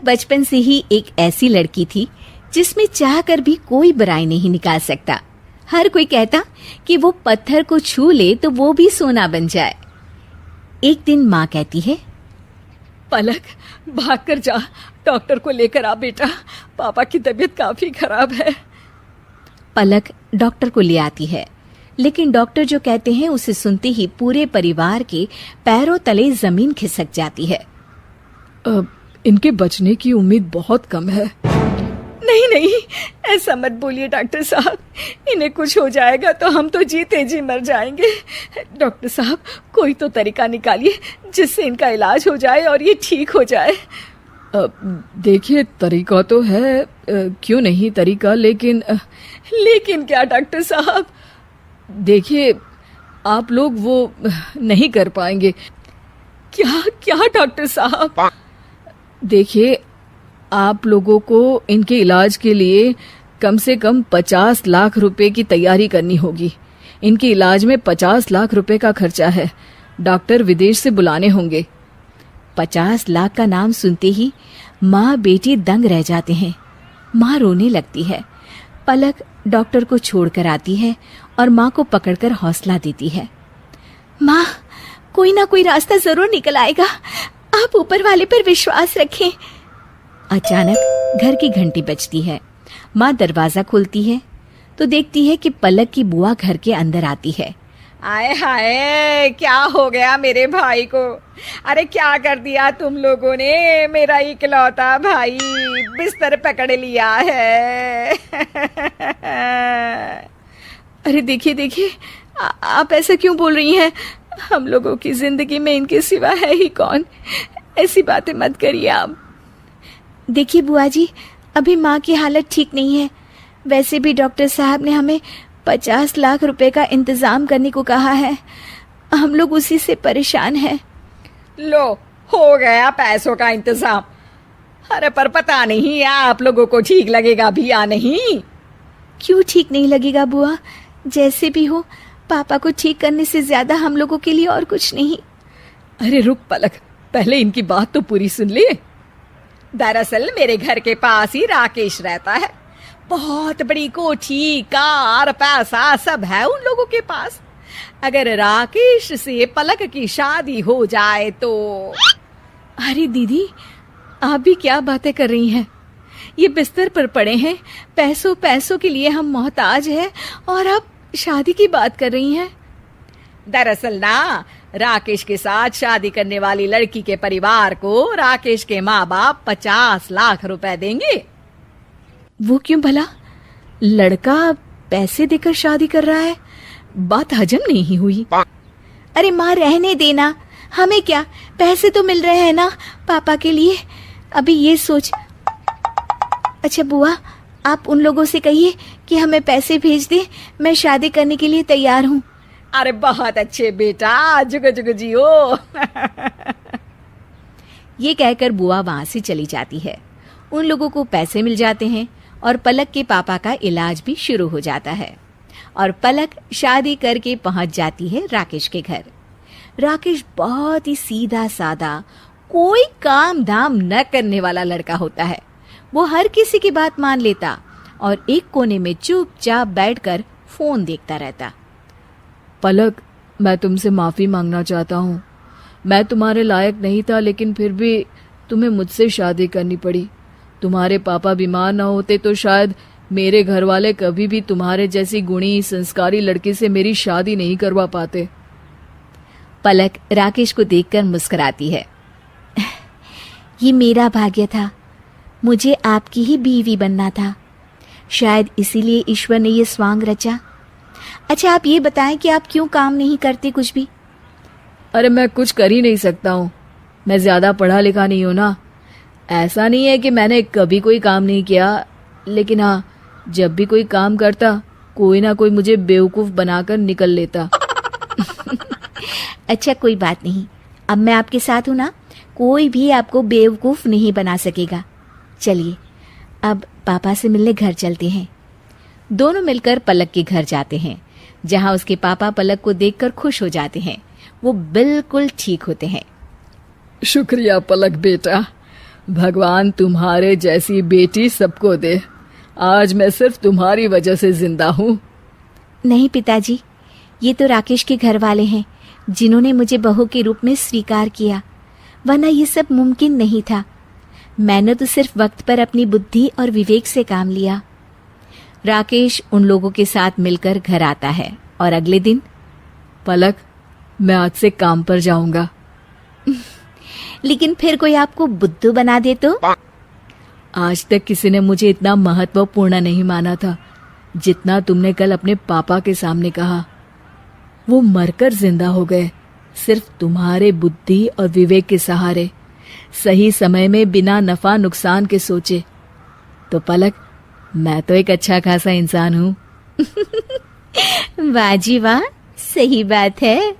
पलक बचपन से ही एक ऐसी लड़की थी जिसमें चाहकर भी कोई बुराई नहीं निकाल सकता। हर कोई कहता कि वो पत्थर को छू ले तो वो भी सोना बन जाए। एक दिन माँ कहती है, पलक भागकर जा, डॉक्टर को लेकर आ बेटा, पापा की तबीयत काफी खराब है। पलक डॉक्टर को ले आती है, लेकिन डॉक्टर जो कहते हैं उसे सुनते ही पूरे परिवार के पैरों तले जमीन खिसक जाती है। इनके बचने की उम्मीद बहुत कम है। नहीं नहीं, ऐसा मत बोलिए डॉक्टर साहब, इन्हें कुछ हो जाएगा तो हम तो जीते जी मर जाएंगे। डॉक्टर साहब, कोई तो तरीका निकालिए जिससे इनका इलाज हो जाए और ये ठीक हो जाए। देखिए, तरीका तो है, क्यों नहीं तरीका, लेकिन क्या डॉक्टर साहब? देखिए, आप लोग वो नहीं कर पाएंगे। क्या डॉक्टर साहब? देखिए, आप लोगों को इनके इलाज के लिए कम से कम 50 लाख रुपए की तैयारी करनी होगी। इनके इलाज में 50 लाख रुपए का खर्चा है। डॉक्टर विदेश से बुलाने होंगे। 50 लाख का नाम सुनते ही माँ बेटी दंग रह जाते हैं। माँ रोने लगती है। पलक डॉक्टर को छोड़कर आती है और माँ को पकड़कर हौसला देती है। माँ, कोई ना कोई रास्ता जरूर निकल आएगा, आप ऊपर वाले पर विश्वास रखें। अचानक घर की घंटी बजती है। माँ दरवाजा खोलती है तो देखती है कि पलक की बुआ घर के अंदर आती है। आए हाय, क्या हो गया मेरे भाई को? अरे क्या कर दिया तुम लोगों ने? मेरा इकलौता भाई बिस्तर पकड़ लिया है। अरे देखिए, आप ऐसा क्यों बोल रही हैं? हम लोगों की जिंदगी में इनके सिवा है ही कौन? ऐसी बातें मत करिए आप। देखिए बुआ जी, अभी माँ की हालत ठीक नहीं है। वैसे भी डॉक्टर साहब ने हमें 50 लाख रुपए का इंतजाम करने को कहा है। हम लोग उसी से परेशान हैं। लो, हो गया पैसों का इंतजाम। अरे पर पता नहीं आप लोगों को ठीक लगेगा भी या नहीं। क्यों ठीक नहीं लगेगा बुआ? जैसे भी हो, पापा को ठीक करने से ज्यादा हम लोगों के लिए और कुछ नहीं। अरे रुक पलक, पहले इनकी बात तो पूरी सुन ले। दरअसल मेरे घर के पास ही राकेश रहता है। बहुत बड़ी कोठी, कार, पैसा सब है उन लोगों के पास। अगर राकेश से पलक की शादी हो जाए तो। अरे दीदी, आप भी क्या बातें कर रही हैं? ये बिस्तर पर पड़े हैं, पैसों के लिए हम मोहताज हैं और आप शादी की बात कर रही हैं। दरअसल ना, राकेश के साथ शादी करने वाली लड़की के परिवार को राकेश के माँ बाप 50 लाख रुपए देंगे। वो क्यों भला? लड़का पैसे देकर शादी कर रहा है? बात हजम नहीं हुई। अरे माँ, रहने देना, हमें क्या, पैसे तो मिल रहे हैं ना पापा के लिए। अभी ये सोच। अच्छा बुआ, आप उन लोगों से कहिए कि हमें पैसे भेज दे, मैं शादी करने के लिए तैयार हूँ। अरे बहुत अच्छे बेटा, जुग जुग जियो। ये कहकर बुआ वहां से चली जाती है। उन लोगों को पैसे मिल जाते हैं और पलक के पापा का इलाज भी शुरू हो जाता है और पलक शादी करके पहुंच जाती है राकेश के घर। राकेश बहुत ही सीधा सादा, कोई काम धाम न करने वाला लड़का होता है। वो हर किसी की बात मान लेता और एक कोने में चुपचाप बैठकर फोन देखता रहता। पलक, मैं तुमसे माफी मांगना चाहता हूँ। मैं तुम्हारे लायक नहीं था, लेकिन फिर भी तुम्हें मुझसे शादी करनी पड़ी। तुम्हारे पापा बीमार न होते तो शायद मेरे घर वाले कभी भी तुम्हारे जैसी गुणी संस्कारी लड़की से मेरी शादी नहीं करवा पाते। पलक राकेश को देखकर मुस्कुराती है। ये मेरा भाग्य था, मुझे आपकी ही बीवी बनना था। शायद इसीलिए ईश्वर ने ये स्वांग रचा। अच्छा आप ये बताएं कि आप क्यों काम नहीं करते कुछ भी? अरे मैं कुछ कर ही नहीं सकता हूँ, मैं ज्यादा पढ़ा लिखा नहीं हूँ ना। ऐसा नहीं है कि मैंने कभी कोई काम नहीं किया, लेकिन हाँ, जब भी कोई काम करता कोई ना कोई मुझे बेवकूफ बनाकर निकल लेता। अच्छा कोई बात नहीं, अब मैं आपके साथ हूँ ना, कोई भी आपको बेवकूफ नहीं बना सकेगा। चलिए अब पापा से मिलने घर चलते हैं। दोनों मिलकर पलक के घर जाते हैं, जहाँ उसके पापा पलक को देखकर खुश हो जाते हैं। वो बिल्कुल ठीक होते हैं। शुक्रिया पलक बेटा, भगवान तुम्हारे जैसी बेटी सबको दे। आज मैं सिर्फ तुम्हारी वजह से जिंदा हूँ। नहीं पिताजी, ये तो राकेश के घर वाले हैं जिन्होंने मुझे बहू के रूप में स्वीकार किया, वरना ये सब मुमकिन नहीं था। मैंने तो सिर्फ वक्त पर अपनी बुद्धि और विवेक से काम लिया। राकेश उन लोगों के साथ मिलकर घर आता है और अगले दिन, पलक, मैं आज से काम पर जाऊंगा। लेकिन फिर कोई आपको बुद्धू बना दे तो? आज तक किसी ने मुझे इतना महत्वपूर्ण नहीं माना था जितना तुमने कल अपने पापा के सामने कहा। वो मरकर जिंदा हो गए सिर्फ तुम्हारे बुद्धि और विवेक के सहारे, सही समय में बिना नफा नुकसान के सोचे। तो पलक, मैं तो एक अच्छा खासा इंसान हूँ। वाह जी वाह, सही बात है।